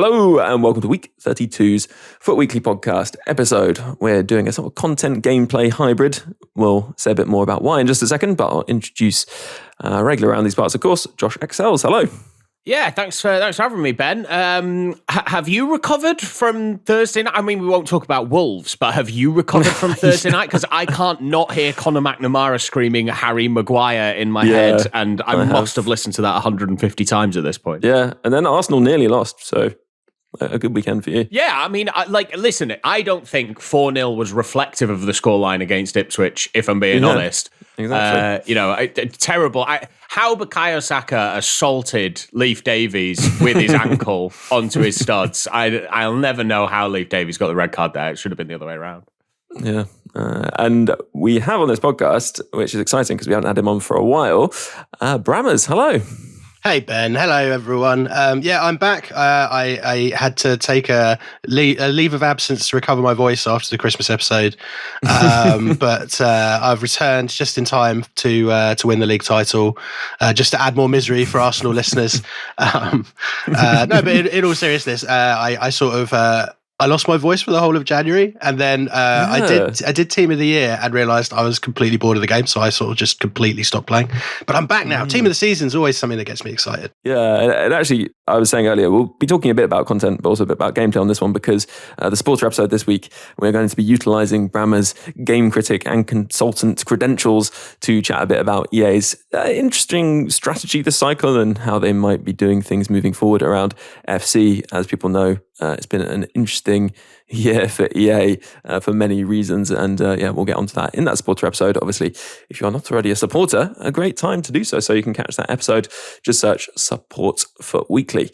Hello and welcome to week 32's FUT Weekly podcast episode. We're doing a sort of content gameplay hybrid. We'll say a bit more about why in just a second, but I'll introduce regular around these parts, of course, JoshXLS. Hello. Yeah, thanks for having me, Ben. Have you recovered from Thursday night? I mean, we won't talk about Wolves, but have you recovered from Thursday night? Because I can't not hear Conor McNamara screaming _Ḥarry_Maguire in my head, and I must have listened to that 150 times at this point. Yeah, and then Arsenal nearly lost, so a good weekend for you. Yeah, I mean, listen, I don't think 4-0 was reflective of the scoreline against Ipswich, if I'm being honest. Exactly. Terrible. 𝘵𝗫𝗀𝘃 assaulted Leif Davies with his ankle onto his studs. I'll never know how Leif Davies got the red card there. It should have been the other way around. Yeah. And we have on this podcast, which is exciting because we haven't had him on for a while, Brammers. Hello. Hey, Ben. Hello, everyone. I'm back. I had to take a leave of absence to recover my voice after the Christmas episode. But I've returned just in time to win the league title, just to add more misery for Arsenal listeners. But in all seriousness, I lost my voice for the whole of January, and then I did Team of the Year and realised I was completely bored of the game, so I sort of just completely stopped playing. But I'm back now. Team of the Season is always something that gets me excited. Yeah, and actually, I was saying earlier, we'll be talking a bit about content, but also a bit about gameplay on this one, because the Supporter episode this week, we're going to be utilising Brammers' game critic and consultant credentials to chat a bit about EA's interesting strategy this cycle and how they might be doing things moving forward around FC. As people know, it's been an interesting year for EA for many reasons, and we'll get onto that in that supporter episode. Obviously, if you're not already a supporter, a great time to do so. So you can catch that episode. Just search Support for Weekly,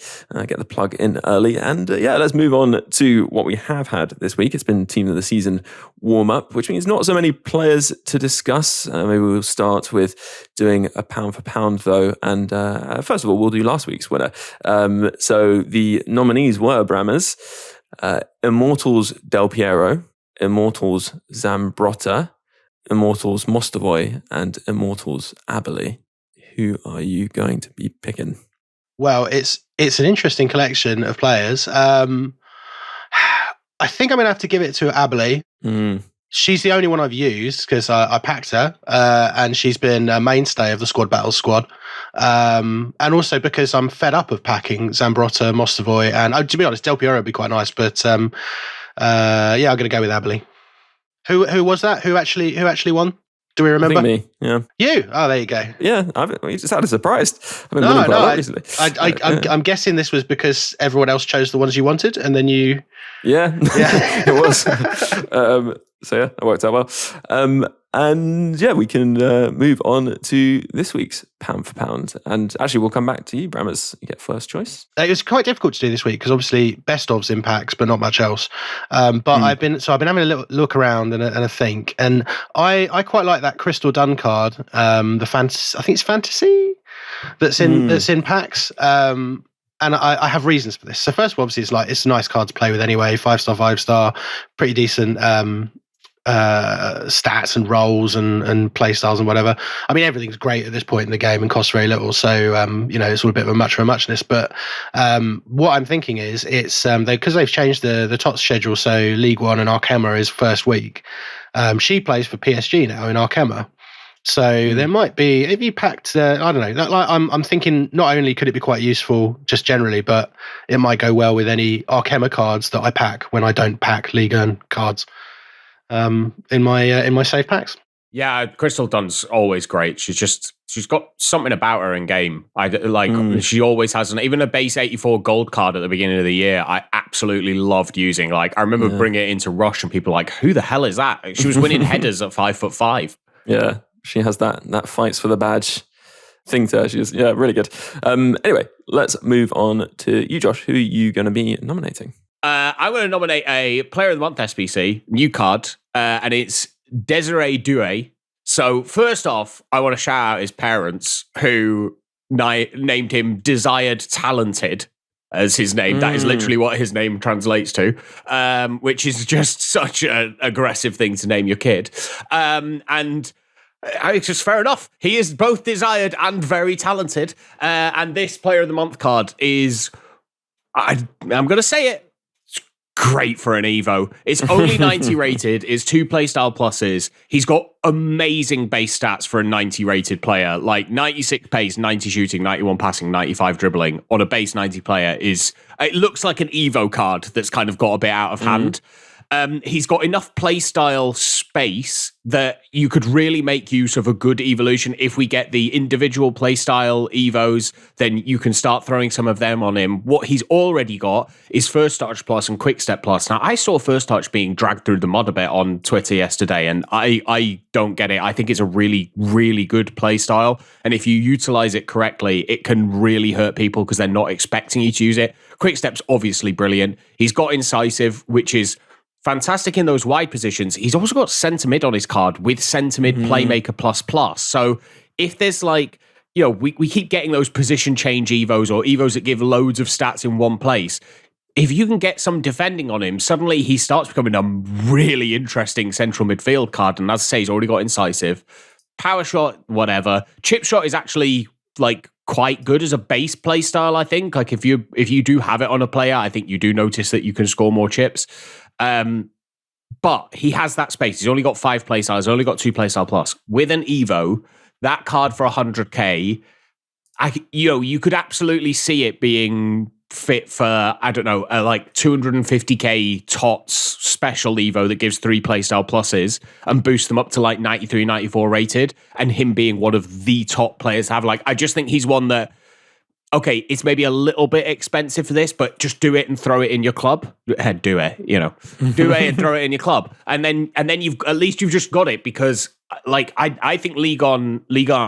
get the plug in early, and let's move on to what we have had this week. It's been Team of the Season warm up, which means not so many players to discuss. Maybe we'll start with doing a pound for pound though, and first of all, we'll do last week's winner. So the nominees were Brammers, Immortals Del Piero, Immortals Zambrotta, Immortals Mostovoy, and Immortals 𝗵𝗽. Who are you going to be picking? Well, it's an interesting collection of players. I think I'm going to have to give it to 𝗵𝗽. She's the only one I've used because I packed her, and she's been a mainstay of the Squad Battles squad. And also because I'm fed up of packing Zambrotta, Mostovoy, and to be honest, Del Piero would be quite nice, but I'm going to go with 𝗵𝗽. Who was that? Who actually won? Do we remember? I think me, yeah. You? Oh, there you go. Yeah, you just sounded surprised. I've been winning quite a lot recently. I'm guessing this was because everyone else chose the ones you wanted, and then you... Yeah. It was. That worked out well. We can move on to this week's pound for pound. And actually, we'll come back to you, Brammers. You get first choice. It was quite difficult to do this week because obviously best ofs impacts, but not much else. I've been having a little look around and a think, and I quite like that Crystal Dunn card. I think it's Fantasy that's in packs. And I have reasons for this. So first of all, obviously, it's a nice card to play with anyway. 5-star, 5-star, pretty decent stats and roles and play styles and whatever. I mean, everything's great at this point in the game and costs very little. So, it's all a bit of a much for a muchness. But what I'm thinking is it's because they've changed the TOTS schedule. So League One and 𝗓𝗏 is first week. She plays for PSG now in 𝗓𝗏. So there might be, if you packed, I don't know, I'm thinking not only could it be quite useful just generally, but it might go well with any 𝗓𝗏 cards that I pack when I don't pack Ligue 1 cards in my safe packs. Yeah, Crystal Dunn's always great. She's got something about her in game. She always has even a base 84 gold card at the beginning of the year. I absolutely loved using. I remember bringing it into Rush and people were like, who the hell is that? She was winning headers at 5'5". Yeah. She has that fights for the badge thing to her. She's really good. Anyway, let's move on to you, Josh. Who are you going to be nominating? I'm going to nominate a Player of the Month SBC, new card, and it's Desiree Doué. So first off, I want to shout out his parents who named him Desired Talented as his name. That is literally what his name translates to, which is just such an aggressive thing to name your kid. And it's just fair enough. He is both desired and very talented. And this Player of the Month card is I'm going to say it. It's great for an Evo. It's only 90 rated. It's 2 playstyle pluses. He's got amazing base stats for a 90 rated player. Like 96 pace, 90 shooting, 91 passing, 95 dribbling on a base 90 player it looks like an Evo card that's kind of got a bit out of hand. He's got enough playstyle space that you could really make use of a good evolution. If we get the individual playstyle Evos, then you can start throwing some of them on him. What he's already got is First Touch Plus and Quick Step Plus. Now, I saw First Touch being dragged through the mud a bit on Twitter yesterday, and I don't get it. I think it's a really, really good playstyle, and if you utilize it correctly, it can really hurt people because they're not expecting you to use it. Quick Step's obviously brilliant. He's got Incisive, which is fantastic in those wide positions. He's also got centre mid on his card with centre mid playmaker plus. So if there's like, we keep getting those position change Evos or Evos that give loads of stats in one place. If you can get some defending on him, suddenly he starts becoming a really interesting central midfield card. And as I say, he's already got Incisive. Power shot, whatever. Chip shot is actually like quite good as a base play style, I think. Like if you do have it on a player, I think you do notice that you can score more chips. But he has that space. He's only got 5 play styles, only got 2 play style plus. With an Evo, that card for 100k, you could absolutely see it being fit for, I don't know, like 250k TOTS special Evo that gives 3 playstyle pluses and boosts them up to like 93, 94 rated, and him being one of the top players to have. Like, I just think he's one that, okay, it's maybe a little bit expensive for this, but just do it and throw it in your club. Do it, do it and throw it in your club, and then you've just got it, because like I think Ligue 1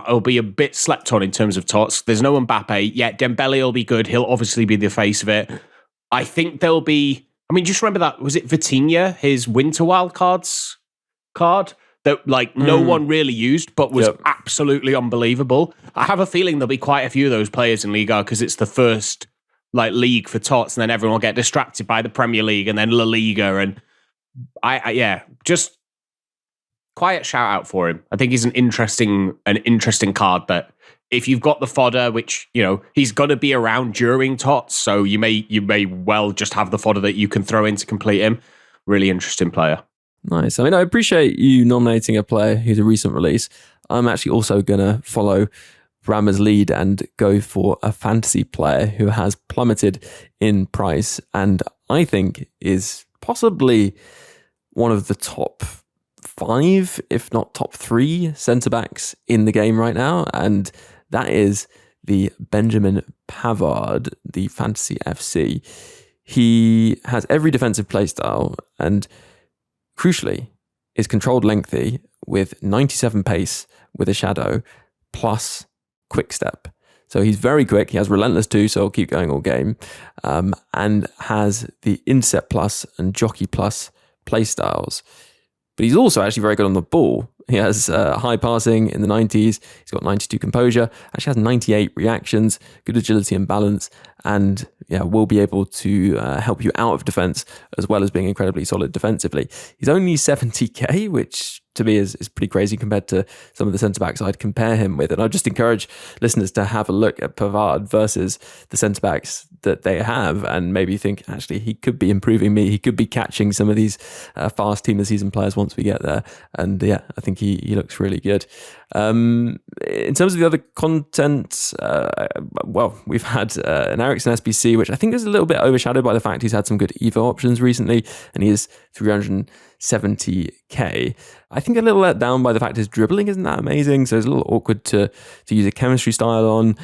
will be a bit slept on in terms of TOTS. There's no Mbappe yet. Dembele will be good. He'll obviously be the face of it. I think there'll be. I mean, just remember that, was it Vitinha, his Winter Wildcards card? That like no one really used, but was absolutely unbelievable. I have a feeling there'll be quite a few of those players in Liga because it's the first like league for TOTS, and then everyone will get distracted by the Premier League and then La Liga, and just quiet shout out for him. I think he's an interesting card that if you've got the fodder, which he's going to be around during TOTS, so you may well just have the fodder that you can throw in to complete him. Really interesting player. Nice. I mean, I appreciate you nominating a player who's a recent release. I'm actually also going to follow Brammers' lead and go for a fantasy player who has plummeted in price and I think is possibly one of the top 5, if not top 3 centre-backs in the game right now. And that is the Benjamin Pavard, the Fantasy FC. He has every defensive playstyle and crucially, is controlled lengthy with 97 pace with a shadow plus quick step. So he's very quick. He has relentless too, so he'll keep going all game. And has the intercept plus and jockey plus play styles. But he's also actually very good on the ball. He has high passing in the 90s. He's got 92 composure. Actually has 98 reactions, good agility and balance, and will be able to help you out of defense as well as being incredibly solid defensively. He's only 70k, which to me is pretty crazy compared to some of the centre-backs I'd compare him with. And I'd just encourage listeners to have a look at Pavard versus the centre-backs that they have and maybe think, actually, he could be improving me. He could be catching some of these fast team of the season players once we get there. And I think he looks really good. In terms of the other content, we've had an Ericsson SBC, which I think is a little bit overshadowed by the fact he's had some good Evo options recently, and he is 370k. I think a little let down by the fact his dribbling isn't that amazing, so it's a little awkward to use a chemistry style on.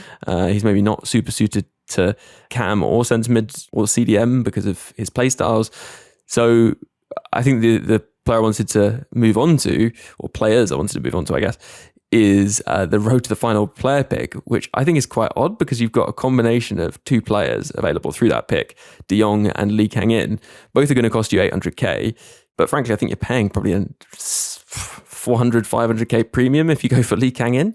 He's maybe not super suited to cam or centre mid or CDM because of his play styles. So I think the player I wanted to move on to, or players I wanted to move on to, I guess, is the road to the final player pick, which I think is quite odd because you've got a combination of 2 players available through that pick, De Jong and Lee Kangin. Both are going to cost you 800k, but frankly, I think you're paying probably a 400, 500k premium if you go for Lee Kangin,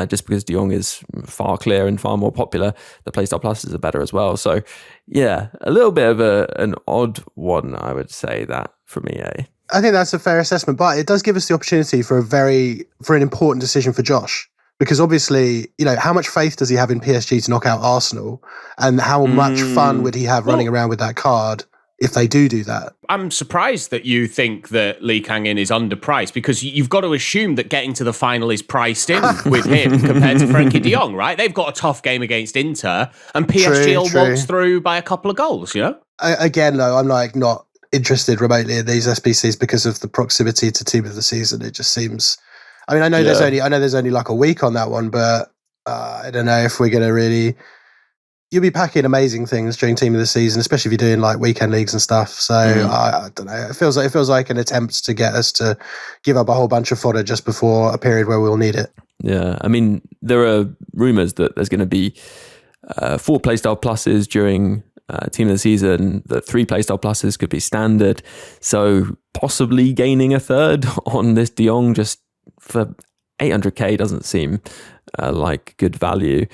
just because De Jong is far clearer and far more popular. The playstyle pluses are better as well. So yeah, a little bit of an odd one, I would say, that from EA. I think that's a fair assessment, but it does give us the opportunity for an important decision for Josh. Because obviously, how much faith does he have in PSG to knock out Arsenal? And how much fun would he have running around with that card if they do that? I'm surprised that you think that Lee Kangin is underpriced, because you've got to assume that getting to the final is priced in with him compared to Frenkie de Jong, right? They've got a tough game against Inter, and PSG will waltz through by a couple of goals, Again, though, I'm not interested remotely in these SBCs because of the proximity to team of the season. It just seems... I know there's only like a week on that one, but I don't know if we're going to really... You'll be packing amazing things during team of the season, especially if you're doing like weekend leagues and stuff. So I don't know. It feels like an attempt to get us to give up a whole bunch of fodder just before a period where we'll need it. Yeah, I mean, there are rumours that there's going to be 4 playstyle pluses during team of the season, that 3 playstyle pluses could be standard. So possibly gaining a third on this De Jong just for 800k doesn't seem like good value.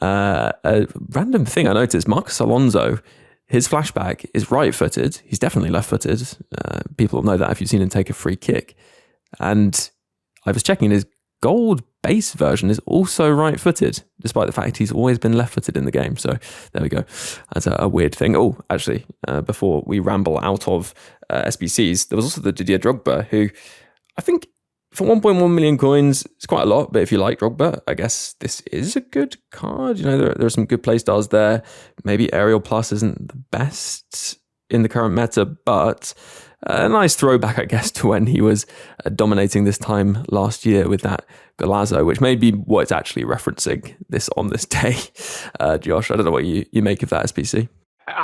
A random thing I noticed, Marcus Alonso, his flashback is right-footed. He's definitely left-footed. People know that if you've seen him take a free kick. And I was checking, his gold base version is also right-footed, despite the fact he's always been left-footed in the game. So there we go. That's a weird thing. Oh, actually, before we ramble out of SBCs, there was also the Didier Drogba, who I think for 1.1 million coins, it's quite a lot, but if you like Drogba, I guess this is a good card. There are some good play styles there. Maybe Aerial Plus isn't the best in the current meta, but a nice throwback, I guess, to when he was dominating this time last year with that Golazo, which may be what it's actually referencing on this day. Josh, I don't know what you make of that SPC.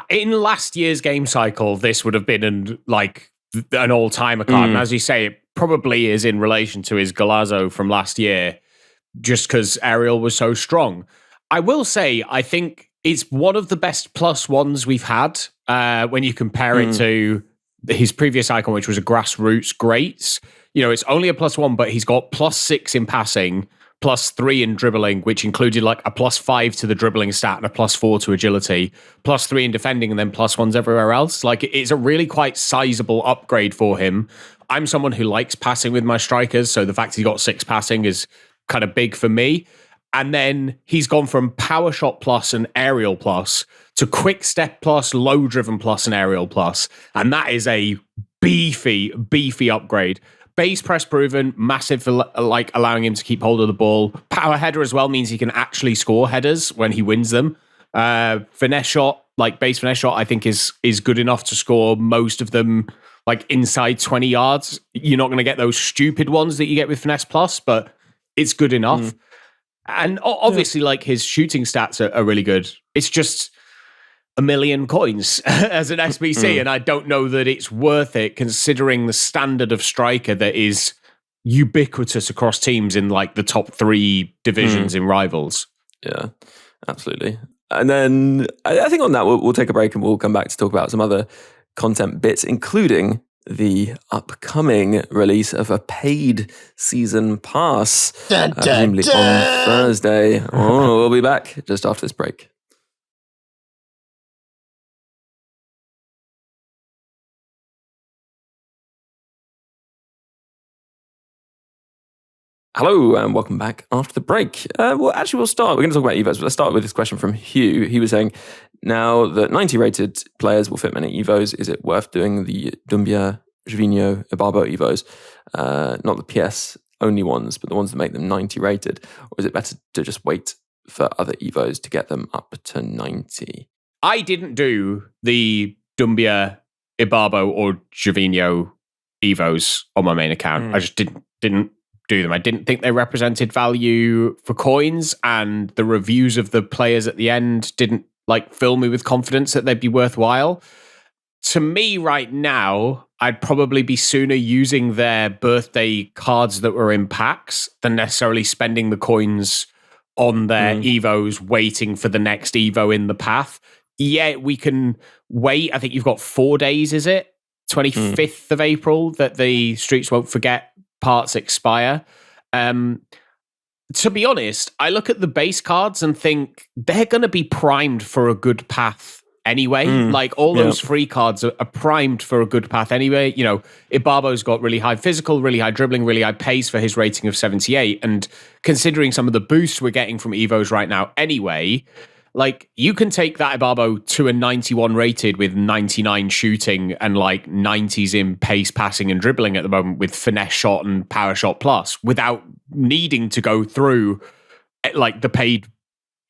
In last year's game cycle, this would have been an all-timer card. And as you say, it probably is in relation to his Golazo from last year, just because Aerial was so strong. I will say, I think it's one of the best +1s we've had when you compare it to his previous icon, which was a Grassroots Greats. It's only a +1, but he's got +6 in passing, +3 in dribbling, which included like a +5 to the dribbling stat and a +4 to agility, +3 in defending, and then +1s everywhere else. Like, it's a really quite sizable upgrade for him. I'm someone who likes passing with my strikers, so the fact he got 6 passing is kind of big for me. And then he's gone from Power Shot Plus and Aerial Plus to Quick Step Plus, Low Driven Plus, and Aerial Plus. And that is a beefy upgrade. Base press proven, massive for allowing him to keep hold of the ball. Power header as well means he can actually score headers when he wins them. Finesse shot, like base finesse shot, I think is good enough to score most of them like inside 20 yards. You're not going to get those stupid ones that you get with Finesse Plus, but it's good enough. And obviously, like, his shooting stats are really good. It's just 1 million coins as an SBC, and I don't know that it's worth it considering the standard of striker that is ubiquitous across teams in like the top 3 divisions in Rivals. Yeah, absolutely. And then I think on that we'll take a break and we'll come back to talk about some other content bits, including the upcoming release of a paid season pass, presumably on Thursday. We'll be back just after this break. Hello and welcome back after the break. We'll start. We're going to talk about EVOs, but let's start with this question from Hugh. He was saying, now that 90 rated players will fit many EVOs, is it worth doing the 𝘬𝘬𝘬𝘬, 𝘬𝘰𝘬𝘬𝘬 EVOs? Not the PS only ones, but the ones that make them 90 rated? Or is it better to just wait for other EVOs to get them up to 90? I didn't do the 𝘬𝘬𝘬𝘬𝘬 or 𝘬𝘬𝘬𝘬𝘬 EVOs on my main account. I just didn't do them. I didn't think they represented value for coins, and the reviews of the players at the end didn't like fill me with confidence that they'd be worthwhile. To me right now, I'd probably be sooner using their birthday cards that were in packs than necessarily spending the coins on their EVOs waiting for the next EVO in the path. Yeah, we can wait. I think you've got 4 days, is it? 25th of April that the Streets Won't Forget parts expire. To be honest, I look at the base cards and think they're going to be primed for a good path anyway. Like all those free cards are primed for a good path anyway. You know, 𝗵𝗡𝗀𝗏's got really high physical, really high dribbling, really high pace for his rating of 78. And considering some of the boosts we're getting from EVOs right now anyway, like you can take that 𝗵𝗡𝗀 to a 91 rated with 99 shooting and like 90s in pace, passing and dribbling at the moment with finesse shot and power shot plus without needing to go through like the paid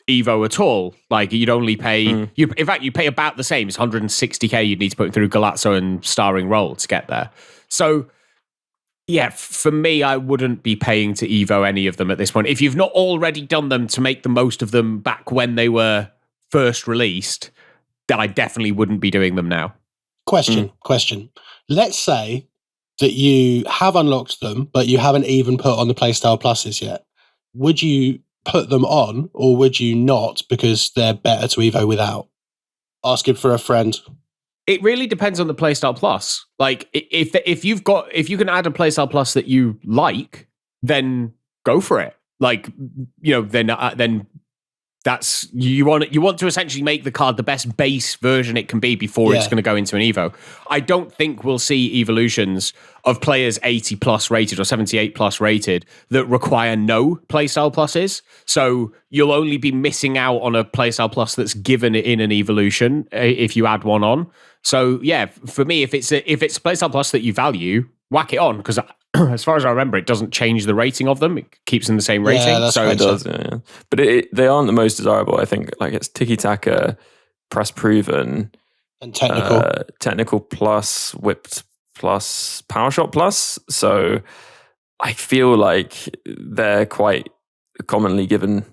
Evo at all. Like you'd only pay, in fact, you pay about the same. It's 160k you'd need to put through 𝘵𝗏𝗀 and starring role to get there. So yeah, for me, I wouldn't be paying to Evo any of them at this point. If you've not already done them to make the most of them back when they were first released, then I definitely wouldn't be doing them now. Question. Let's say that you have unlocked them, but you haven't even put on the Playstyle Pluses yet. Would you put them on, or would you not, because they're better to Evo without? Asking for a friend. It really depends on the Playstyle Plus. Like if you can add a Playstyle Plus that you like, then go for it. Like, you know, then that's you want to essentially make the card the best base version it can be before it's going to go into an Evo. I don't think we'll see evolutions of players 80 plus rated or 78 plus rated that require no Playstyle Pluses. So you'll only be missing out on a Playstyle Plus that's given in an evolution if you add one on. So yeah, for me, if it's a Playstyle Plus that you value, whack it on, because as far as I remember, it doesn't change the rating of them. It keeps them the same rating. Yeah, so it does, yeah. But they aren't the most desirable, I think. Like it's tiki-taka, press proven, and technical plus, whipped plus, power shot plus. So I feel like they're quite commonly given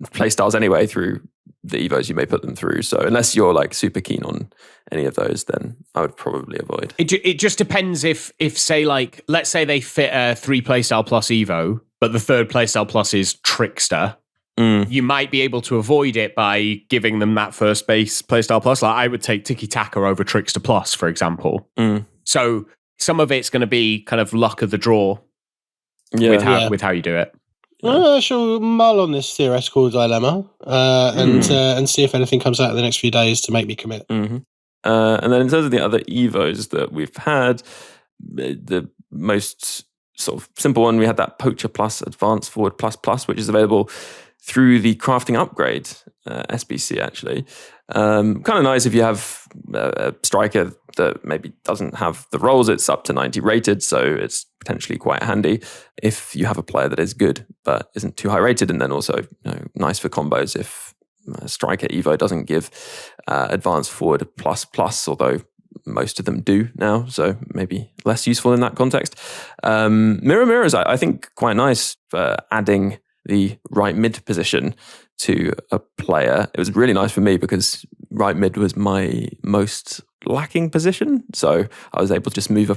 playstyles anyway through the Evos you may put them through. So unless you're like super keen on any of those, then I would probably avoid. It just depends if say like, let's say they fit a 3 Playstyle Plus Evo, but the 3rd Playstyle Plus is Trickster. You might be able to avoid it by giving them that first base Playstyle Plus. Like I would take tiki-taka over Trickster Plus, for example. So some of it's going to be kind of luck of the draw with how you do it. I shall mull on this theoretical dilemma and see if anything comes out in the next few days to make me commit. And then in terms of the other Evos that we've had, the most sort of simple one, we had that Poacher Plus Advanced Forward Plus Plus, which is available through the crafting upgrade, SBC actually. Kind of nice if you have a striker that maybe doesn't have the rolls. It's up to 90 rated, so it's potentially quite handy if you have a player that is good but isn't too high rated, and then also nice for combos if a striker Evo doesn't give advanced forward plus plus, although most of them do now, so maybe less useful in that context. 𝗵𝗏𝗏 is, I think, quite nice for adding the right mid position to a player. It was really nice for me because right mid was my most lacking position, so I was able to just move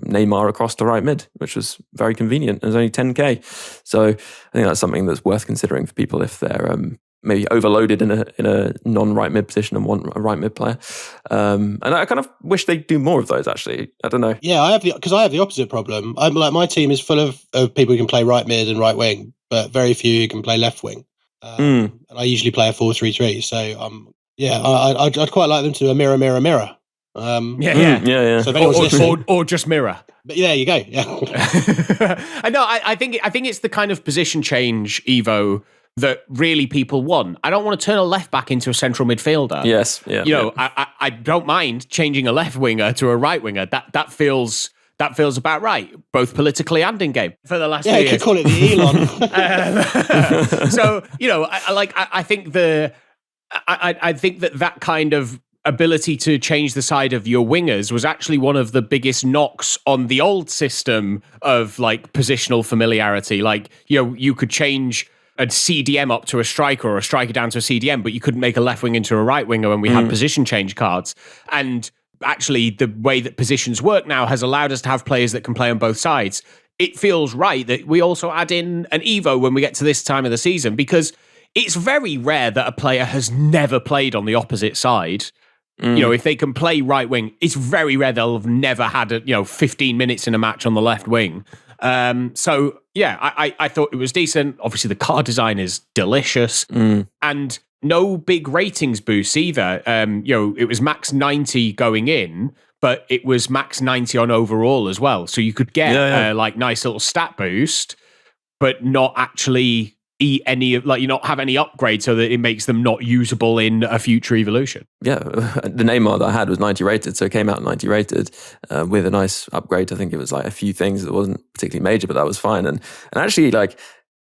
Neymar across to right mid, which was very convenient. It was only 10k, so I think that's something that's worth considering for people if they're maybe overloaded in a non-right mid position and want a right mid player. And I kind of wish they'd do more of those, actually. I don't know. Yeah, I have the opposite problem. I'm like, my team is full of people who can play right mid and right wing, but very few who can play left wing. And I usually play a 4-3-3, so I'd quite like them to do a mirror. Yeah. So if anyone's listening, or just mirror. But there you go. Yeah. I know. I think it's the kind of position change Evo that really people want. I don't want to turn a left back into a central midfielder. Yes. Yeah. I don't mind changing a left winger to a right winger. That feels about right, both politically and in game for the last few years. You could call it the Elon. So I think that kind of ability to change the side of your wingers was actually one of the biggest knocks on the old system of like positional familiarity. Like, you could change a CDM up to a striker or a striker down to a CDM, but you couldn't make a left wing into a right winger when we had position change cards. And actually the way that positions work now has allowed us to have players that can play on both sides. It feels right that we also add in an Evo when we get to this time of the season, because it's very rare that a player has never played on the opposite side. If they can play right wing, it's very rare they'll have never had 15 minutes in a match on the left wing. So yeah, I thought it was decent. Obviously the card design is delicious. And no big ratings boosts either. It was max 90 going in, but it was max 90 on overall as well. So you could get like nice little stat boost, but not actually eat any of, like, you not have any upgrade so that it makes them not usable in a future evolution. Yeah, the Neymar that I had was 90 rated, so it came out 90 rated with a nice upgrade. I think it was like a few things that wasn't particularly major, but that was fine. And actually, like,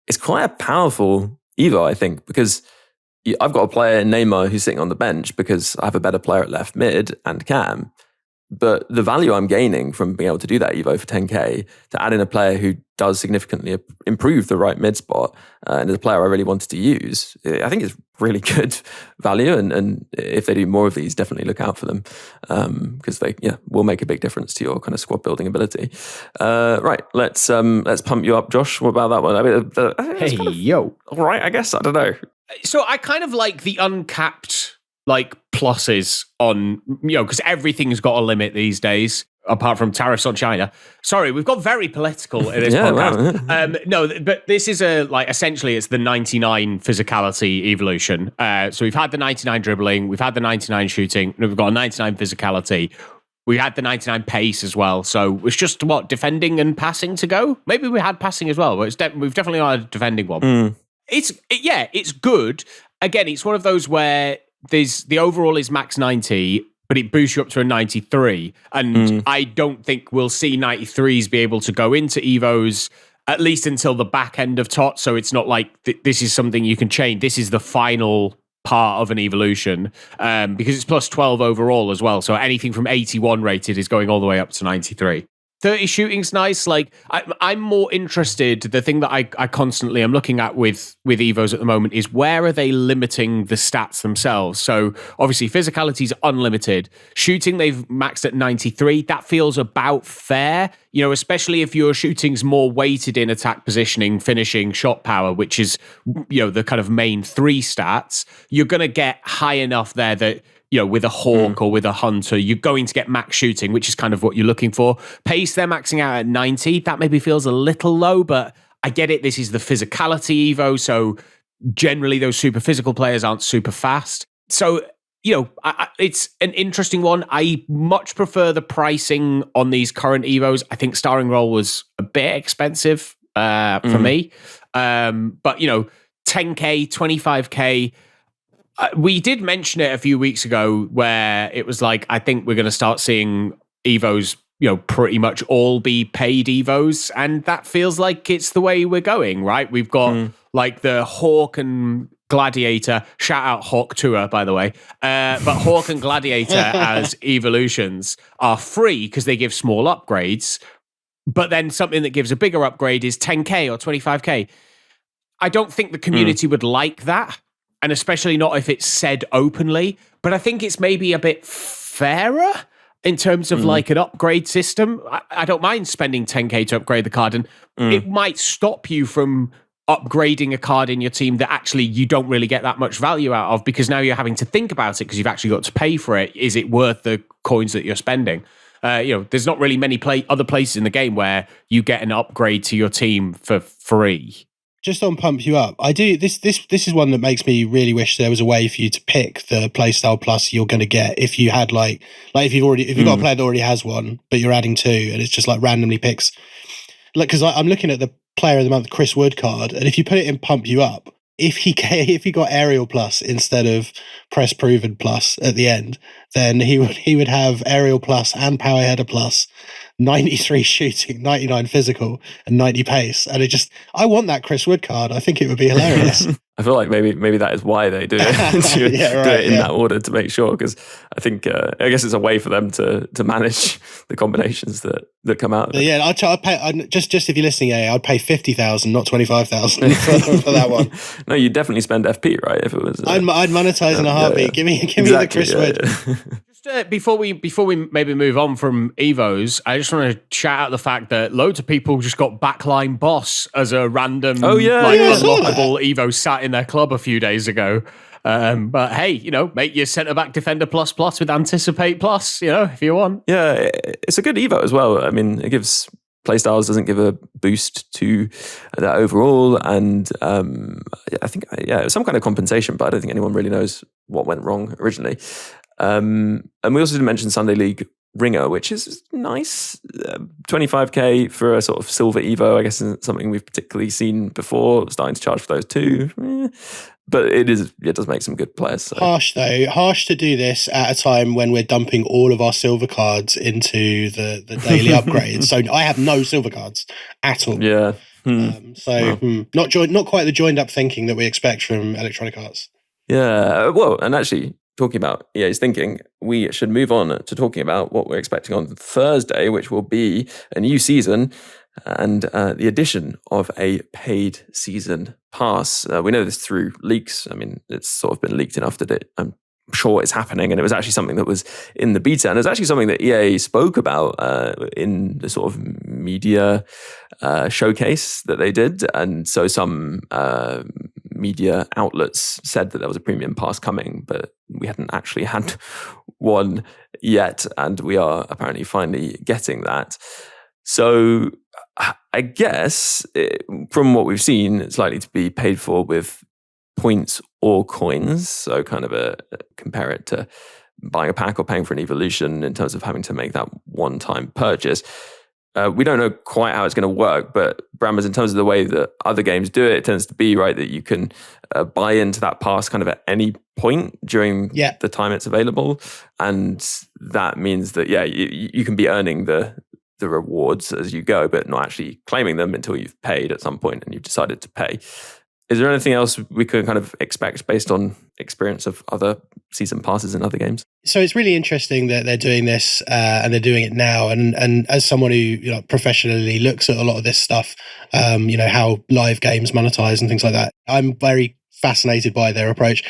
it's quite a powerful Evo, I think, because I've got a player in Neymar who's sitting on the bench because I have a better player at left mid and cam. But the value I'm gaining from being able to do that Evo for 10k, to add in a player who does significantly improve the right mid spot, and is a player I really wanted to use, I think it's really good value. And if they do more of these, definitely look out for them, because they will make a big difference to your kind of squad building ability. Right, let's pump you up, Josh. What about that one? I mean, yo, all right, I guess, I don't know. So I kind of like the uncapped like pluses on, because everything's got a limit these days, apart from tariffs on China. Sorry, we've got very political in this podcast. Wow. No, but this is essentially it's the 99 physicality evolution. So we've had the 99 dribbling, we've had the 99 shooting, we've got a 99 physicality. We had the 99 pace as well. So it's just defending and passing to go. Maybe we had passing as well, but we've definitely got a defending one. It's good. Again, it's one of those where the overall is max 90, but it boosts you up to a 93. And I don't think we'll see 93s be able to go into EVOs, at least until the back end of TOTS. So it's not like this is something you can change. This is the final part of an evolution, because it's plus 12 overall as well. So anything from 81 rated is going all the way up to 93. 30 shooting's nice. Like, I'm more interested. The thing that I constantly am looking at with EVOs at the moment is where are they limiting the stats themselves? So obviously physicality is unlimited. Shooting, they've maxed at 93. That feels about fair, especially if your shooting's more weighted in attack positioning, finishing, shot power, which is, the kind of main three stats. You're going to get high enough there that, with a Hawk or with a Hunter, you're going to get max shooting, which is kind of what you're looking for. Pace, they're maxing out at 90. That maybe feels a little low, but I get it. This is the physicality Evo, so generally those super physical players aren't super fast. So, it's an interesting one. I much prefer the pricing on these current Evos. I think Starring Role was a bit expensive for me. But, 10K, 25K, we did mention it a few weeks ago where it was like, I think we're going to start seeing EVOs, pretty much all be paid EVOs. And that feels like it's the way we're going, right? We've got like the Hawk and Gladiator, shout out Hawk Tour, by the way. But Hawk and Gladiator as evolutions are free because they give small upgrades. But then something that gives a bigger upgrade is 10K or 25K. I don't think the community would like that. And especially not if it's said openly. But I think it's maybe a bit fairer in terms of like an upgrade system. I don't mind spending 10K to upgrade the card. And it might stop you from upgrading a card in your team that actually you don't really get that much value out of, because now you're having to think about it because you've actually got to pay for it. Is it worth the coins that you're spending? There's not really many other places in the game where you get an upgrade to your team for free. Just on Pump You Up, I do this is one that makes me really wish there was a way for you to pick the playstyle plus you're going to get if you had like if you've got a player that already has one, but you're adding two, and it's just like randomly picks. Like, because I'm looking at the Player of the Month Chris Wood card, and if you put it in Pump You Up, if he got Aerial Plus instead of Press Proven Plus at the end, then he would have Aerial Plus and Power Header Plus, 93 shooting, 99 physical, and 90 pace. And I want that Chris Wood card. I think it would be hilarious. I feel like maybe that is why they do it, do it in that order, to make sure, because I think I guess it's a way for them to manage the combinations that come out of it. Yeah, I'd pay just if you're listening, I'd pay 50,000, not 25,000 for that one. No, you'd definitely spend FP, right? If it was, I'd monetize in a heartbeat. Give me the Chris Wood. Just before we maybe move on from Evos, I just want to shout out the fact that loads of people just got Backline Boss as a random unlockable Evo sat in their club a few days ago. But hey, make your centre back defender plus with Anticipate plus, if you want. Yeah, it's a good Evo as well. I mean, it gives playstyles doesn't give a boost to that overall. And I think, it was some kind of compensation, but I don't think anyone really knows what went wrong originally. And we also didn't mention Sunday League Ringer, which is nice. 25k for a sort of silver Evo, I guess isn't something we've particularly seen before, starting to charge for those too. But it does make some good players. So. Harsh to do this at a time when we're dumping all of our silver cards into the daily upgrades. So I have no silver cards at all. Yeah. Not quite the joined up thinking that we expect from Electronic Arts. Yeah. Well, and actually, talking about EA's thinking, we should move on to talking about what we're expecting on Thursday, which will be a new season and the addition of a paid season pass. We know this through leaks. I mean, it's sort of been leaked enough that I'm sure it's happening, and it was actually something that was in the beta, and it was actually something that EA spoke about in the sort of media showcase that they did, and so some media outlets said that there was a premium pass coming, but we hadn't actually had one yet, and we are apparently finally getting that. So I guess from what we've seen, it's likely to be paid for with points or coins. So kind of compare it to buying a pack or paying for an evolution in terms of having to make that one-time purchase. We don't know quite how it's going to work, but Brammers, in terms of the way that other games do it tends to be right that you can buy into that pass kind of at any point during the time it's available, and that means that you can be earning the rewards as you go, but not actually claiming them until you've paid at some point and you've decided to pay. Is there anything else we could kind of expect based on experience of other season passes in other games? So it's really interesting that they're doing this and they're doing it now. And as someone who professionally looks at a lot of this stuff, how live games monetize and things like that, I'm very fascinated by their approach,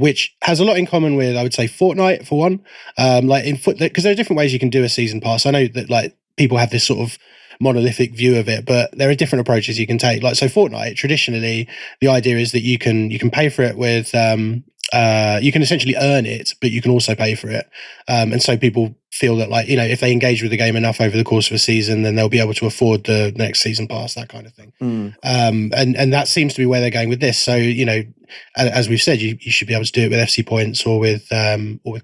which has a lot in common with, I would say, Fortnite for one. Because there are different ways you can do a season pass. I know that people have this sort of monolithic view of it, but there are different approaches you can take. So Fortnite, traditionally, the idea is that you can pay for it with you can essentially earn it, but you can also pay for it. And so people feel that if they engage with the game enough over the course of a season, then they'll be able to afford the next season pass, that kind of thing. And that seems to be where they're going with this. So, as we've said, you should be able to do it with FC points or with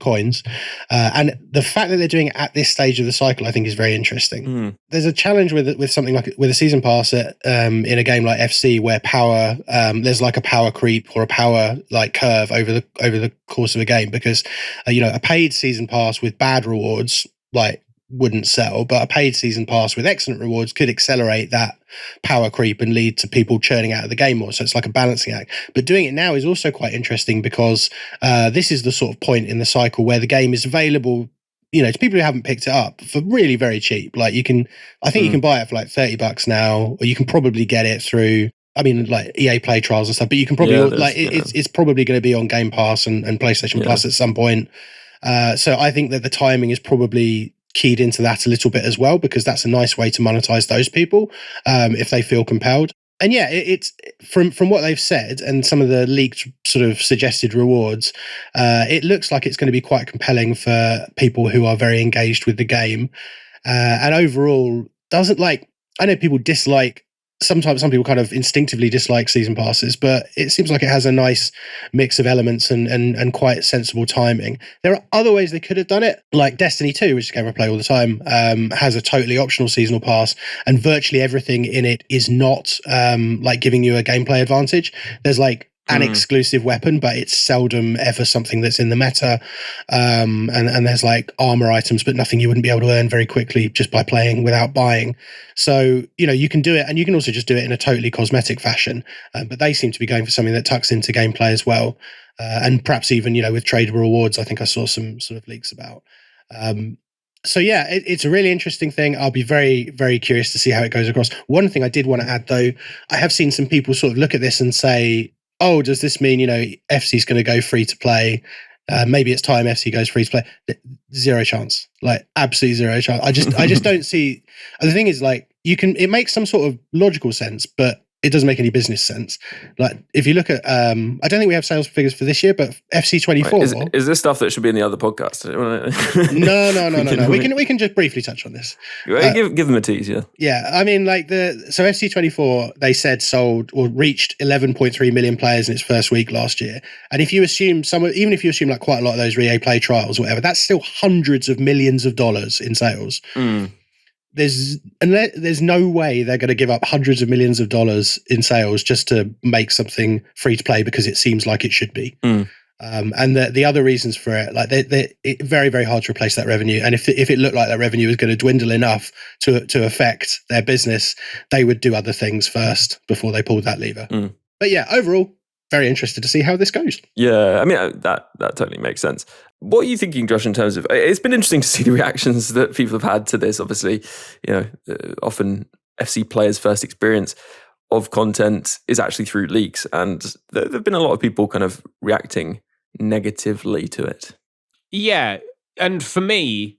coins. And the fact that they're doing it at this stage of the cycle, I think, is very interesting. There's a challenge with something with a season pass in a game like FC, where power there's a power creep or a power curve over the course of a game, because a paid season pass with bad rewards wouldn't sell, but a paid season pass with excellent rewards could accelerate that power creep and lead to people churning out of the game more. So it's like a balancing act. But doing it now is also quite interesting because this is the sort of point in the cycle where the game is available, to people who haven't picked it up for really very cheap. You can buy it for $30 now, or you can probably get it through EA Play Trials and stuff, but you can probably it's probably going to be on Game Pass and PlayStation Plus at some point. So I think that the timing is probably keyed into that a little bit as well, because that's a nice way to monetize those people if they feel compelled. And it's from what they've said and some of the leaked sort of suggested rewards, it looks like it's going to be quite compelling for people who are very engaged with the game. And overall, I know people dislike. Sometimes some people kind of instinctively dislike season passes, but it seems like it has a nice mix of elements and quite sensible timing. There are other ways they could have done it, like Destiny 2, which is a game I play all the time, has a totally optional seasonal pass, and virtually everything in it is not giving you a gameplay advantage. There's an exclusive weapon, but it's seldom ever something that's in the meta. And there's armor items, but nothing you wouldn't be able to earn very quickly just by playing without buying. So, you can do it, and you can also just do it in a totally cosmetic fashion. But they seem to be going for something that tucks into gameplay as well. And perhaps even, with tradable rewards, I think I saw some sort of leaks about. So it's a really interesting thing. I'll be very, very curious to see how it goes across. One thing I did want to add, though, I have seen some people sort of look at this and say, oh, does this mean, FC's going to go free to play? Maybe it's time FC goes free to play. Zero chance. Absolutely zero chance. I just don't see. The thing is, it makes some sort of logical sense, but it doesn't make any business sense. Like if you look at, I don't think we have sales figures for this year, but 𝗵𝗚𝗏𝗏. Right. Is this stuff that should be in the other podcast? No. We can just briefly touch on this. Give them a tease, yeah. Yeah, I mean, like 𝗵𝗚𝗏𝗏, they said sold or reached 11.3 million players in its first week last year. And if you assume even if you assume like quite a lot of those EA Play trials or whatever, that's still hundreds of millions of dollars in sales. There's no way they're going to give up hundreds of millions of dollars in sales just to make something free to play because it seems like it should be. And the other reasons for it, like it's very, very hard to replace that revenue. And if it looked like that revenue was going to dwindle enough to affect their business, they would do other things first before they pulled that lever. But yeah, overall, very interested to see how this goes. Yeah, I mean, that totally makes sense. What are you thinking, Josh, in terms of, it's been interesting to see the reactions that people have had to this. Obviously, often FC players' first experience of content is actually through leaks, and there have been a lot of people kind of reacting negatively to it. Yeah, and for me,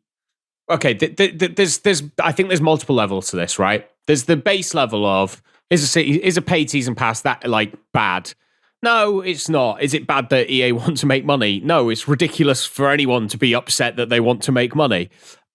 okay, there's I think there's multiple levels to this, right? There's the base level of, is a paid season pass that like bad? No, it's not. Is it bad that EA want to make money? No, it's ridiculous for anyone to be upset that they want to make money.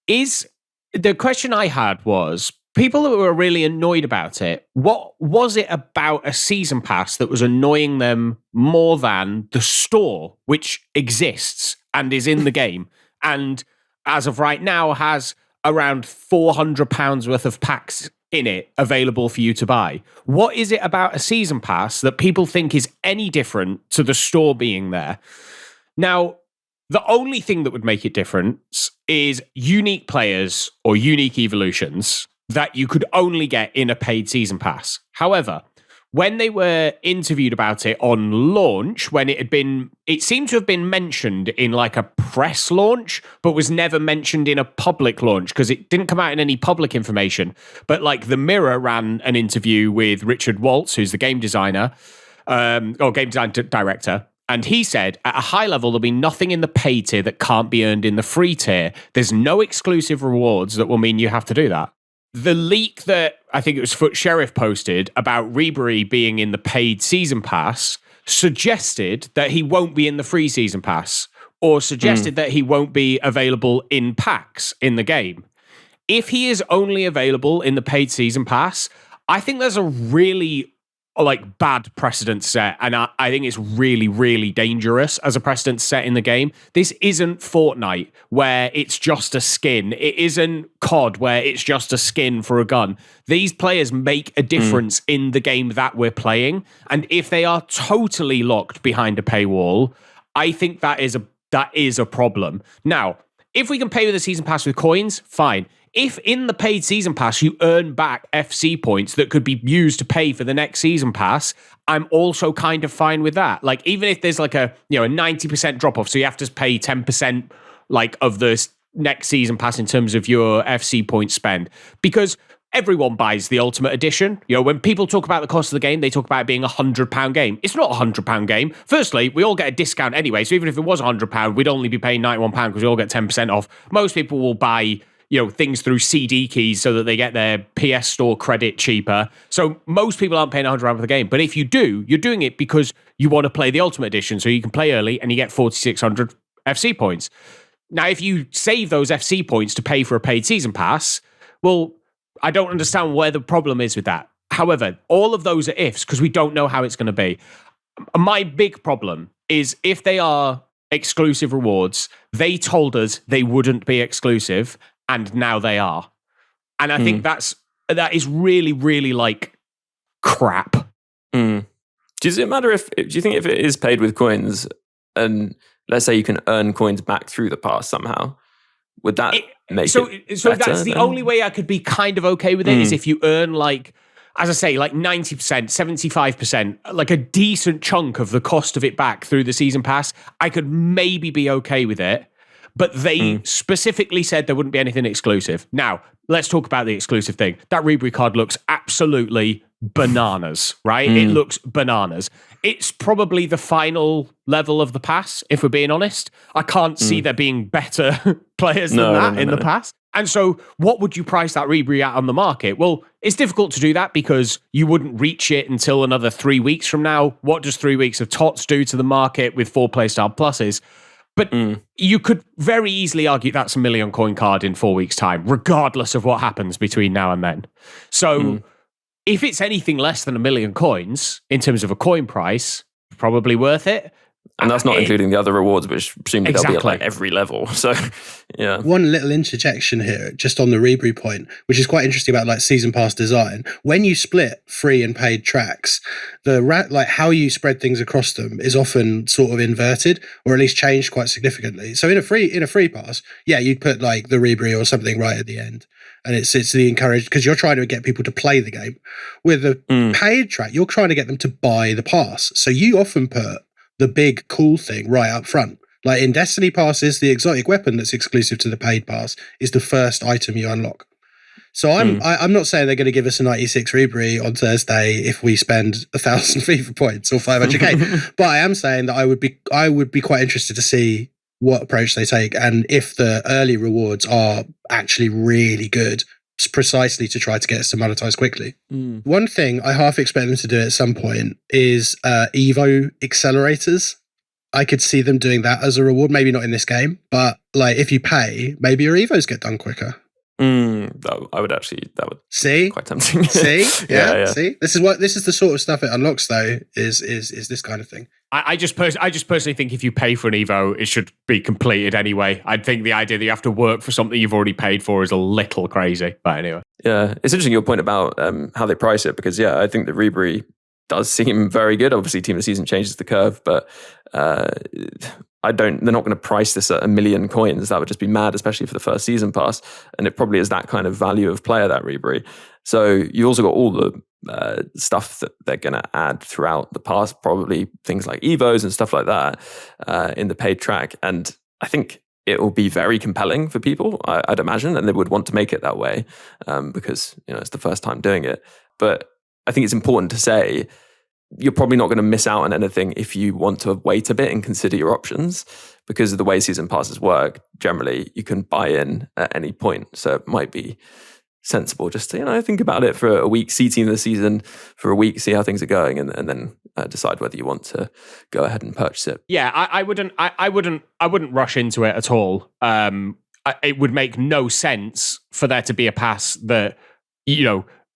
The question I had was, people who were really annoyed about it, what was it about a season pass that was annoying them more than the store, which exists and is in the game, and as of right now has around £400 worth of packs in it available for you to buy? What is it about a season pass that people think is any different to the store being there? Now, the only thing that would make it different is unique players or unique evolutions that you could only get in a paid season pass. However, when they were interviewed about it on launch, it seemed to have been mentioned in like a press launch, but was never mentioned in a public launch because it didn't come out in any public information. But like the Mirror ran an interview with Richard Waltz, who's the game designer, or game design director. And he said, at a high level, there'll be nothing in the paid tier that can't be earned in the free tier. There's no exclusive rewards that will mean you have to do that. The leak that I think it was 𝗏𝗏 posted about Ribery being in the paid season pass suggested that he won't be in the free season pass, or suggested that he won't be available in packs in the game. If he is only available in the paid season pass, I think there's a really bad precedent set, and I think it's really, really dangerous as a precedent set in the game. This isn't Fortnite where it's just a skin. It isn't COD where it's just a skin for a gun. These players make a difference in the game that we're playing, and if they are totally locked behind a paywall, I think that is a problem. Now, if we can pay with a season pass with coins, fine. If in the paid season pass you earn back FC points that could be used to pay for the next season pass, I'm also kind of fine with that. Like, even if there's like a 90% drop off, so you have to pay 10% like of the next season pass in terms of your FC point spend, because everyone buys the Ultimate Edition. When people talk about the cost of the game, they talk about it being £100 game. It's not a £100 game. Firstly, we all get a discount anyway, so even if it was £100, we'd only be paying £91 because we all get 10% off. Most people will buy things through CD keys so that they get their PS Store credit cheaper. So most people aren't paying £100 for the game. But if you do, you're doing it because you want to play the Ultimate Edition, so you can play early and you get 4,600 FC points. Now, if you save those FC points to pay for a paid season pass, well, I don't understand where the problem is with that. However, all of those are ifs because we don't know how it's going to be. My big problem is if they are exclusive rewards, they told us they wouldn't be exclusive, and now they are. And I think that is really, really like crap. Does it matter do you think if it is paid with coins, and let's say you can earn coins back through the pass somehow, would that make it better that's the only way I could be kind of okay with it, is if you earn like, as I say, like 90%, 75%, like a decent chunk of the cost of it back through the season pass, I could maybe be okay with it. But they specifically said there wouldn't be anything exclusive. Now, let's talk about the exclusive thing. That Ribery card looks absolutely bananas, right? It looks bananas. It's probably the final level of the pass, if we're being honest. I can't see there being better players than that in the pass. And so what would you price that 𝘵𝘬𝘬 at on the market? Well, it's difficult to do that because you wouldn't reach it until another 3 weeks from now. What does 3 weeks of TOTS do to the market with 4 playstyle pluses? But you could very easily argue that's a $1 million coin card in 4 weeks' time, regardless of what happens between now and then. So if it's anything less than 1 million coins in terms of a coin price, probably worth it. And that's not including the other rewards, which presumably they'll be at like every level. So, yeah. One little interjection here, just on the 𝘵𝘬𝘬 point, which is quite interesting about like season pass design. When you split free and paid tracks, like how you spread things across them is often sort of inverted, or at least changed quite significantly. So in a free pass, yeah, you'd put like the 𝘵𝘬𝘬 or something right at the end. And it's the encouraged, because you're trying to get people to play the game. With a paid track, you're trying to get them to buy the pass. So you often put the big cool thing right up front. Like in Destiny passes, the exotic weapon that's exclusive to the paid pass is the first item you unlock. So I'm not saying they're going to give us a 96 𝘵𝘬𝘬 on Thursday if we spend 1,000 FIFA points or 500k. But I am saying that I would be quite interested to see what approach they take, and if the early rewards are actually really good, precisely to try to get us to monetize quickly. One thing I half expect them to do at some point is EVO accelerators. I could see them doing that as a reward, maybe not in this game, but like if you pay, maybe your EVOs get done quicker. That would see quite tempting. See, yeah. See, this is the sort of stuff it unlocks. Though is this kind of thing. I just personally think if you pay for an EVO, it should be completed anyway. I think the idea that you have to work for something you've already paid for is a little crazy. But anyway, yeah, it's interesting your point about how they price it, because I think the 𝘵𝘬𝘬𝘬 does seem very good. Obviously, Team of the Season changes the curve, but they're not going to price this at 1 million coins. That would just be mad, especially for the first season pass. And it probably is that kind of value of player, that 𝘵𝘬𝘬𝘬. So you also got all the stuff that they're going to add throughout the pass, probably things like EVOs and stuff like that in the paid track. And I think it will be very compelling for people, I'd imagine, and they would want to make it that way because it's the first time doing it. But I think it's important to say you're probably not going to miss out on anything if you want to wait a bit and consider your options, because of the way season passes work. Generally, you can buy in at any point. So it might be sensible just to, think about it for a week, see Team of the Season for a week, see how things are going, and then decide whether you want to go ahead and purchase it. Yeah, I wouldn't rush into it at all. It would make no sense for there to be a pass that,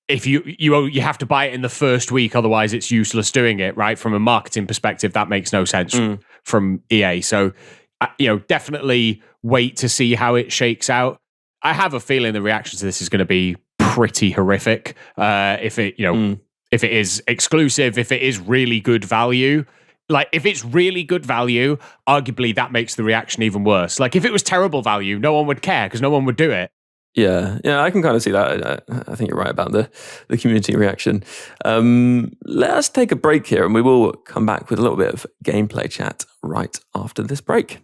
if you have to buy it in the first week, otherwise it's useless doing it, right? From a marketing perspective, that makes no sense from EA. So, definitely wait to see how it shakes out. I have a feeling the reaction to this is going to be pretty horrific. If it is exclusive, if it is really good value. Like, if it's really good value, arguably that makes the reaction even worse. Like, if it was terrible value, no one would care because no one would do it. Yeah, I can kind of see that. I think you're right about the community reaction. Let us take a break here, and we will come back with a little bit of gameplay chat right after this break.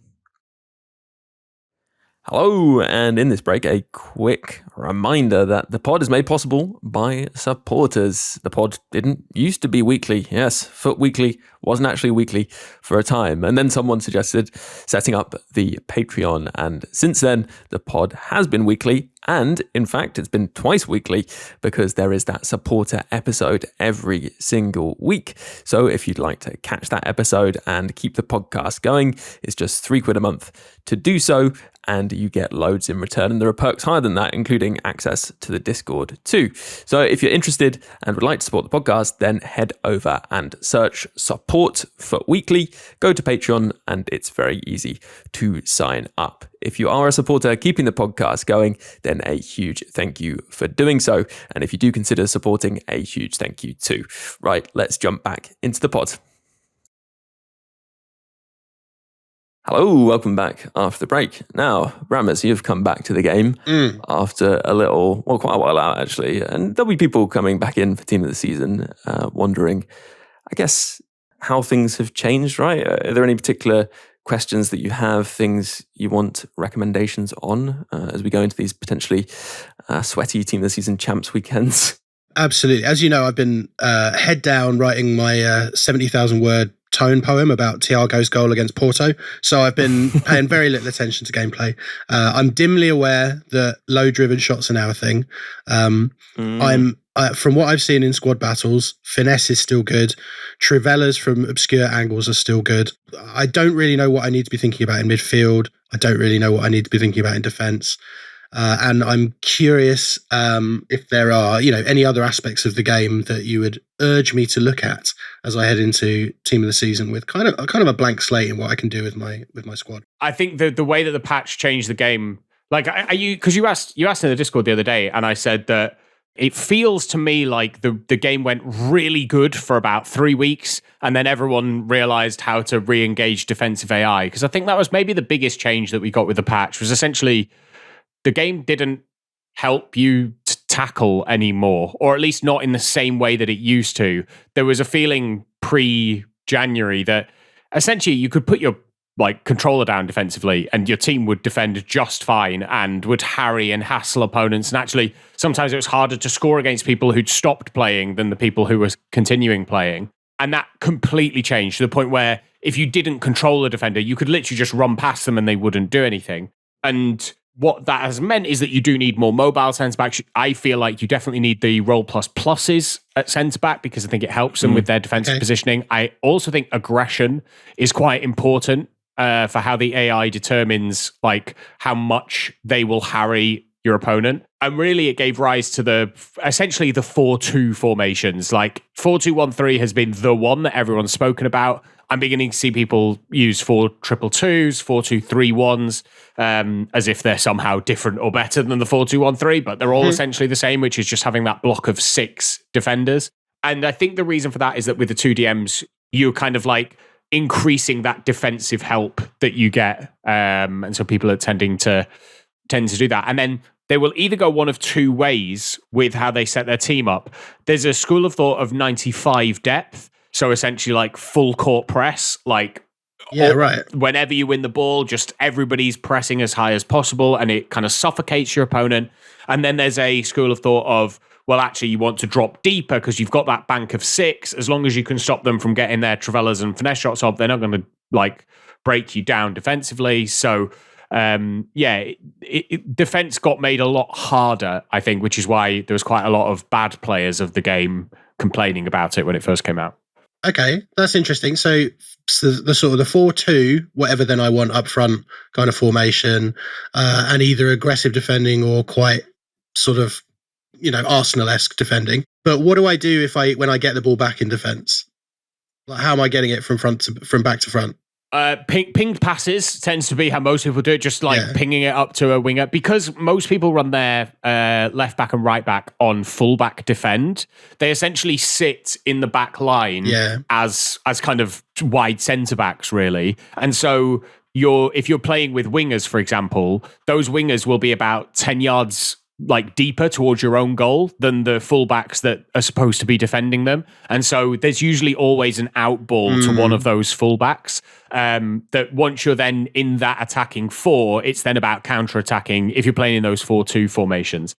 Hello, and in this break, a quick reminder that the pod is made possible by supporters. The pod didn't used to be weekly. Yes, Foot Weekly wasn't actually weekly for a time. And then someone suggested setting up the Patreon. And since then, the pod has been weekly. And in fact, it's been twice weekly because there is that supporter episode every single week. So if you'd like to catch that episode and keep the podcast going, it's just £3 a month to do so. And you get loads in return. And there are perks higher than that, including access to the Discord too. So if you're interested and would like to support the podcast, then head over and search Support for Weekly. Go to Patreon and it's very easy to sign up. If you are a supporter keeping the podcast going, then a huge thank you for doing so. And if you do consider supporting, a huge thank you too. Right, let's jump back into the pod. Hello, welcome back after the break. Now, Brammers, you've come back to the game after quite a while out actually, and there'll be people coming back in for Team of the Season wondering, I guess, how things have changed, right? Are there any particular questions that you have, things you want recommendations on as we go into these potentially sweaty Team of the Season champs weekends? Absolutely. As you know, I've been head down writing my 70,000 word tone poem about Thiago's goal against Porto. So I've been paying very little attention to gameplay. I'm dimly aware that low-driven shots are now a thing. I'm from what I've seen in squad battles, finesse is still good. Trivelas from obscure angles are still good. I don't really know what I need to be thinking about in midfield. I don't really know what I need to be thinking about in defence. And I'm curious if there are, any other aspects of the game that you would urge me to look at as I head into team of the season with kind of a blank slate in what I can do with my squad. I think the way that the patch changed the game, like, are you, because you asked in the Discord the other day, and I said that it feels to me like the game went really good for about 3 weeks, and then everyone realized how to re-engage defensive AI. Because I think that was maybe the biggest change that we got with the patch, was essentially the game didn't help you to tackle anymore, or at least not in the same way that it used to. There was a feeling pre-January that essentially you could put your controller down defensively and your team would defend just fine and would harry and hassle opponents. And actually, sometimes it was harder to score against people who'd stopped playing than the people who were continuing playing. And that completely changed to the point where if you didn't control a defender, you could literally just run past them and they wouldn't do anything. And what that has meant is that you do need more mobile centre-backs. I feel like you definitely need the role pluses at centre-back because I think it helps them with their defensive positioning. I also think aggression is quite important for how the AI determines how much they will harry your opponent. And really it gave rise to essentially the 4-2 formations. 4-2-1-3 has been the one that everyone's spoken about. I'm beginning to see people use 4-2-2-2s, 4-2-3-1s, as if they're somehow different or better than the 4-2-1-3, but they're all essentially the same, which is just having that block of 6 defenders. And I think the reason for that is that with the 2 DMs, you're kind of increasing that defensive help that you get. And so people are tend to do that. And then they will either go one of 2 ways with how they set their team up. There's a school of thought of 95 depth. So essentially full court press, whenever you win the ball, just everybody's pressing as high as possible and it kind of suffocates your opponent. And then there's a school of thought of, well, actually you want to drop deeper because you've got that bank of 6. As long as you can stop them from getting their Trivelas and finesse shots off, they're not going to break you down defensively. So defense got made a lot harder, I think, which is why there was quite a lot of bad players of the game complaining about it when it first came out. Okay, that's interesting. So the sort of the 4-2, whatever then I want up front kind of formation, and either aggressive defending or quite sort of, Arsenal-esque defending. But what do I do when I get the ball back in defence? How am I getting it from back to front? Pinged passes tends to be how most people do it, just pinging it up to a winger. Because most people run their left back and right back on full back defend, they essentially sit in the back line as kind of wide centre backs, really. And so if you're playing with wingers, for example, those wingers will be about 10 yards deeper towards your own goal than the fullbacks that are supposed to be defending them. And so there's usually always an out ball to one of those fullbacks, that once you're then in that attacking 4, it's then about counter-attacking if you're playing in those 4-2 formations.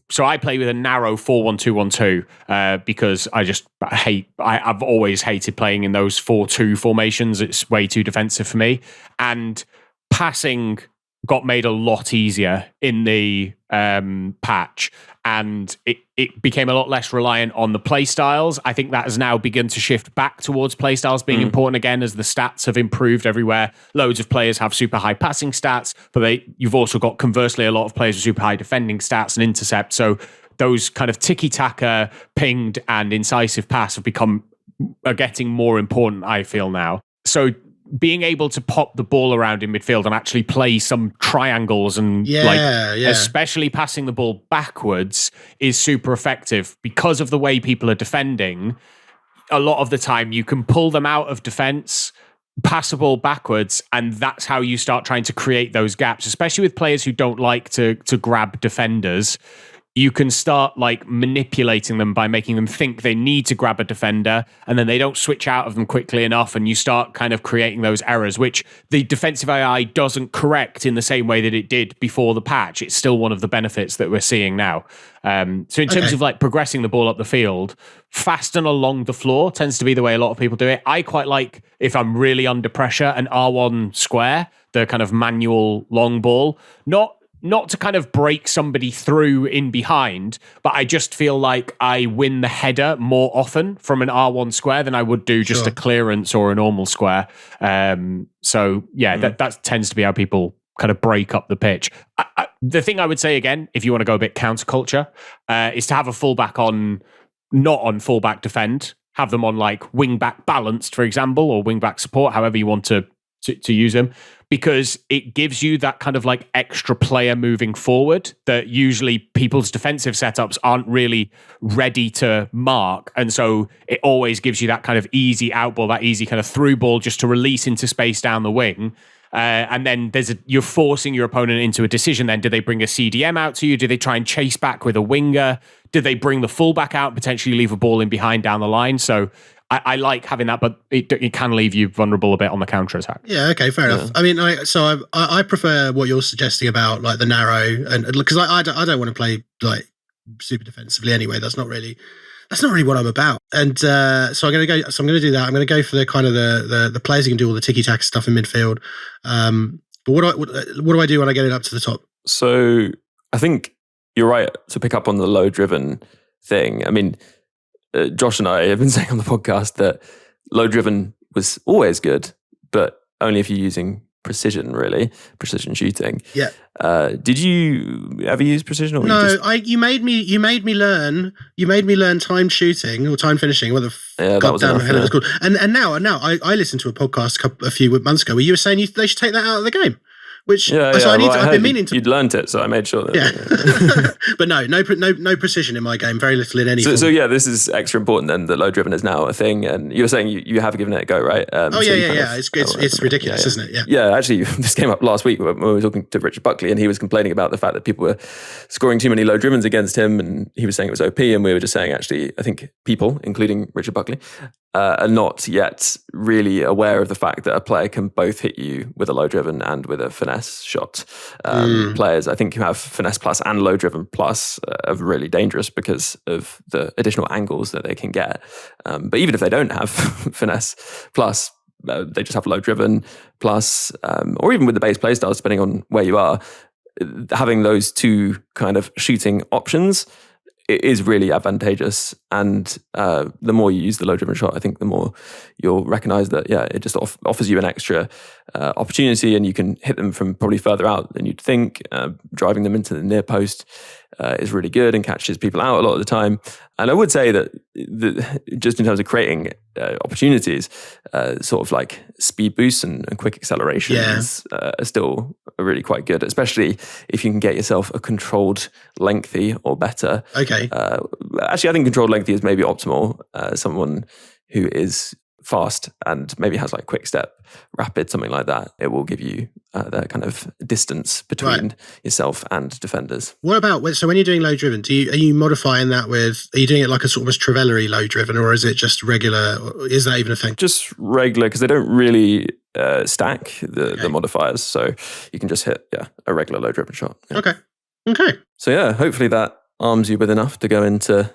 So I play with a narrow 4-1-2-1-2 because I've always hated playing in those 4-2 formations. It's way too defensive for me. And passing got made a lot easier in the patch, and it became a lot less reliant on the play styles. I think that has now begun to shift back towards play styles being important again as the stats have improved everywhere. Loads of players have super high passing stats, but you've also got conversely a lot of players with super high defending stats and intercept. So those kind of tiki-taka, pinged and incisive pass are getting more important, I feel now. So being able to pop the ball around in midfield and actually play some triangles and especially passing the ball backwards is super effective because of the way people are defending. A lot of the time you can pull them out of defense, pass the ball backwards, and that's how you start trying to create those gaps, especially with players who don't like to grab defenders. you can start like manipulating them by making them think they need to grab a defender, and then they don't switch out of them quickly enough, and you start kind of creating those errors, which the defensive AI doesn't correct in the same way that it did before the patch. It's still one of the benefits that we're seeing now. So in terms of like progressing the ball up the field, fast and along the floor tends to be the way a lot of people do it. I quite like, if I'm really under pressure, an R1 square, the kind of manual long ball, not to kind of break somebody through in behind, but I just feel like I win the header more often from an R1 square than I would do just a clearance or a normal square. That tends to be how people kind of break up the pitch. The thing I would say again, if you want to go a bit counterculture, is to have a fullback not on fullback defend, have them on like wing back balanced, for example, or wing back support, however you want to use them, because it gives you that kind of like extra player moving forward that usually people's defensive setups aren't really ready to mark. And so it always gives you that kind of easy out ball, that easy kind of through ball just to release into space down the wing. And then you're forcing your opponent into a decision then. Do they bring a CDM out to you? Do they try and chase back with a winger? Do they bring the fullback out, potentially leave a ball in behind down the line? So I like having that, but it can leave you vulnerable a bit on the counter attack. Yeah, okay, fair enough. I mean, I prefer what you're suggesting about like the narrow, and because I don't want to play like super defensively anyway. That's not really what I'm about. And so I'm going to do that. I'm going to go for the kind of the players who can do all the ticky-tack stuff in midfield. But what do I do when I get it up to the top? So I think you're right to pick up on the low-driven thing. I mean, Josh and I have been saying on the podcast that low-driven was always good, but only if you're using precision shooting. Yeah. Did you ever use precision? Or no, you made me learn timed shooting or time finishing, whatever goddamn hell it was called. And now I listened to a podcast a few months ago where you were saying they should take that out of the game. Which I've been meaning to. You'd learnt it, so I made sure that. Yeah, but no precision in my game. Very little in any. So yeah, this is extra important. Then that low driven is now a thing, and you were saying you have given it a go, right? It's ridiculous, isn't it? Yeah. Actually, this came up last week when we were talking to Richard Buckley, and he was complaining about the fact that people were scoring too many low drivens against him, and he was saying it was OP, and we were just saying actually, I think people, including Richard Buckley, are not yet really aware of the fact that a player can both hit you with a low driven and with a finesse shot. Players, I think, who have finesse plus and low driven plus are really dangerous because of the additional angles that they can get. But even if they don't have finesse plus, they just have low driven plus, or even with the base playstyle, depending on where you are, having those two kind of shooting options, it is really advantageous. And the more you use the low driven shot, I think the more you'll recognize that, it just offers you an extra opportunity, and you can hit them from probably further out than you'd think. Driving them into the near post is really good and catches people out a lot of the time. And I would say that just in terms of creating opportunities, sort of like speed boosts and quick accelerations are still really quite good, especially if you can get yourself a controlled lengthy or better. Okay. Actually, I think controlled lengthy is maybe optimal. Someone who is fast and maybe has like quick step, rapid, something like that. It will give you that kind of distance between yourself and defenders. What about, so when you're doing low driven, are you modifying that are you doing it like a sort of Trevellary low driven, or is it just regular? Is that even a thing? Just regular, because they don't really stack the modifiers. So you can just hit a regular low driven shot. Yeah. Okay. So hopefully that arms you with enough to go into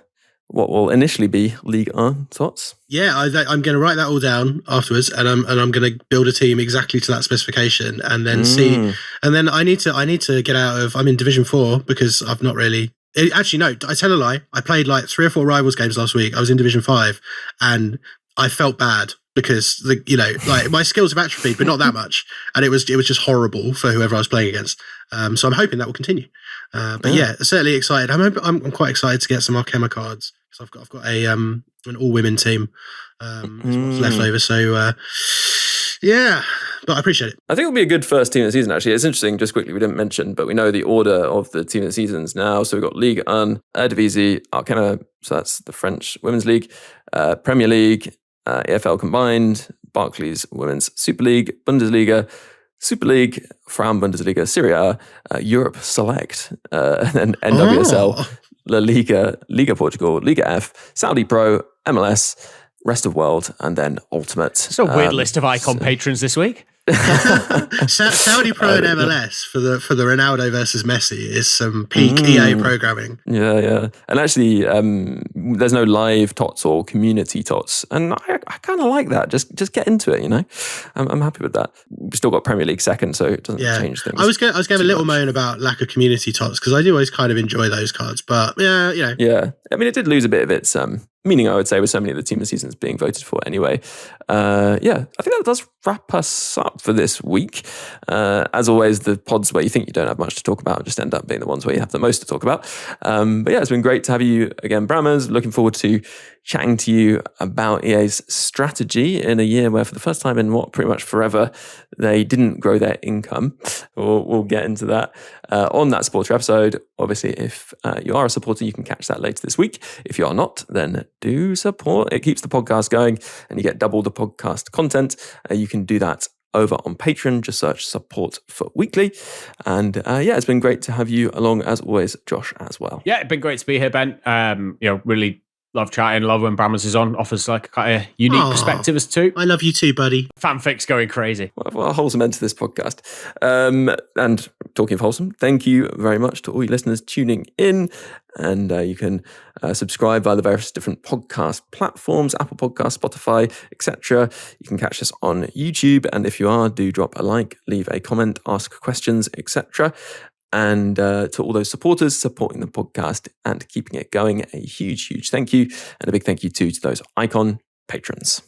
what will initially be League 1 TOTS. Yeah, I'm going to write that all down afterwards, and I'm going to build a team exactly to that specification, and then see. And then I need to get out of. I'm in Division 4 because I've not really. Actually, no, I tell a lie. I played like 3 or 4 rivals games last week. I was in Division 5, and I felt bad because like my skills have atrophied, but not that much, and it was just horrible for whoever I was playing against. So I'm hoping that will continue. But certainly excited. I'm quite excited to get some Arkhema cards. So I've got an all-women team what's left over. So but I appreciate it. I think it'll be a good first team of the season. Actually, it's interesting. Just quickly, we didn't mention, but we know the order of the team of the seasons now. So we've got Ligue 1, Eredivisie, Arkhema. So that's the French Women's League, Premier League, EFL combined, Barclays Women's Super League, Bundesliga, Super League, Frauen Bundesliga, Serie A, Europe Select, and then NWSL. La Liga, Liga Portugal, Liga F, Saudi Pro, MLS, Rest of World, and then Ultimate. It's a weird list of icon patrons this week. Saudi Pro and MLS for the Ronaldo versus Messi is some peak EA programming. Yeah. And actually, there's no live TOTS or community TOTS. And I kind of like that. Just get into it, you know? I'm happy with that. We've still got Premier League second, so it doesn't change things. I was going to a little moan about lack of community TOTS because I do always kind of enjoy those cards. But yeah, you know. Yeah. I mean, it did lose a bit of its meaning, I would say, with so many of the team of seasons being voted for anyway. I think that does wrap us up for this week. As always, the pods where you think you don't have much to talk about just end up being the ones where you have the most to talk about. But yeah, it's been great to have you again, Brammers. Looking forward to chatting to you about EA's strategy in a year where for the first time in pretty much forever, they didn't grow their income. We'll get into that on that supporter episode. Obviously, if you are a supporter, you can catch that later this week. If you are not, then do support. It keeps the podcast going and you get double the podcast content. You can do that over on Patreon. Just search Support for Weekly. And it's been great to have you along as always, Josh, as well. Yeah, it's been great to be here, Ben. Really love chatting. Love when Brammers is on. Offers like a unique perspective as to. I love you too, buddy. Fanfic's going crazy. Well, a wholesome end to this podcast. And talking of wholesome, thank you very much to all you listeners tuning in. And you can subscribe via the various different podcast platforms, Apple Podcasts, Spotify, etc. You can catch us on YouTube. And if you are, do drop a like, leave a comment, ask questions, etc. And to all those supporters supporting the podcast and keeping it going, a huge, huge thank you. And a big thank you too to those icon patrons.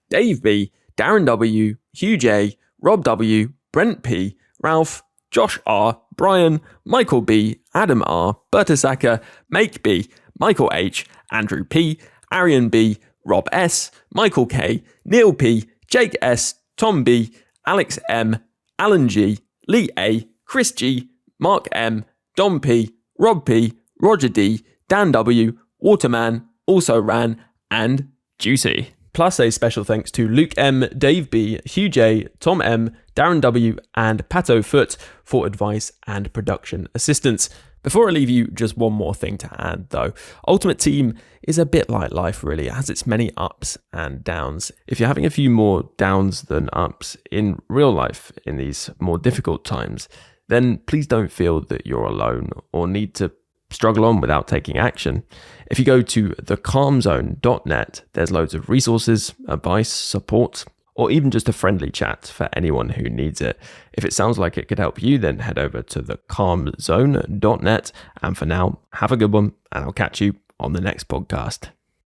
Dave B, Darren W, Hugh J, Rob W, Brent P, Ralph, Josh R, Brian, Michael B, Adam R, Bertasaka, Make B, Michael H, Andrew P, Arian B, Rob S, Michael K, Neil P, Jake S, Tom B, Alex M, Alan G, Lee A, Chris G, Mark M, Dom P, Rob P, Roger D, Dan W, Waterman, Also Ran, and Juicy. Plus a special thanks to Luke M, Dave B, Hugh J, Tom M, Darren W, and Pato Foot for advice and production assistance. Before I leave you, just one more thing to add though. Ultimate Team is a bit like life really. It has its many ups and downs. If you're having a few more downs than ups in real life in these more difficult times, then please don't feel that you're alone or need to struggle on without taking action. If you go to thecalmzone.net, there's loads of resources, advice, support, or even just a friendly chat for anyone who needs it. If it sounds like it could help you, then head over to thecalmzone.net. And for now, have a good one, and I'll catch you on the next podcast.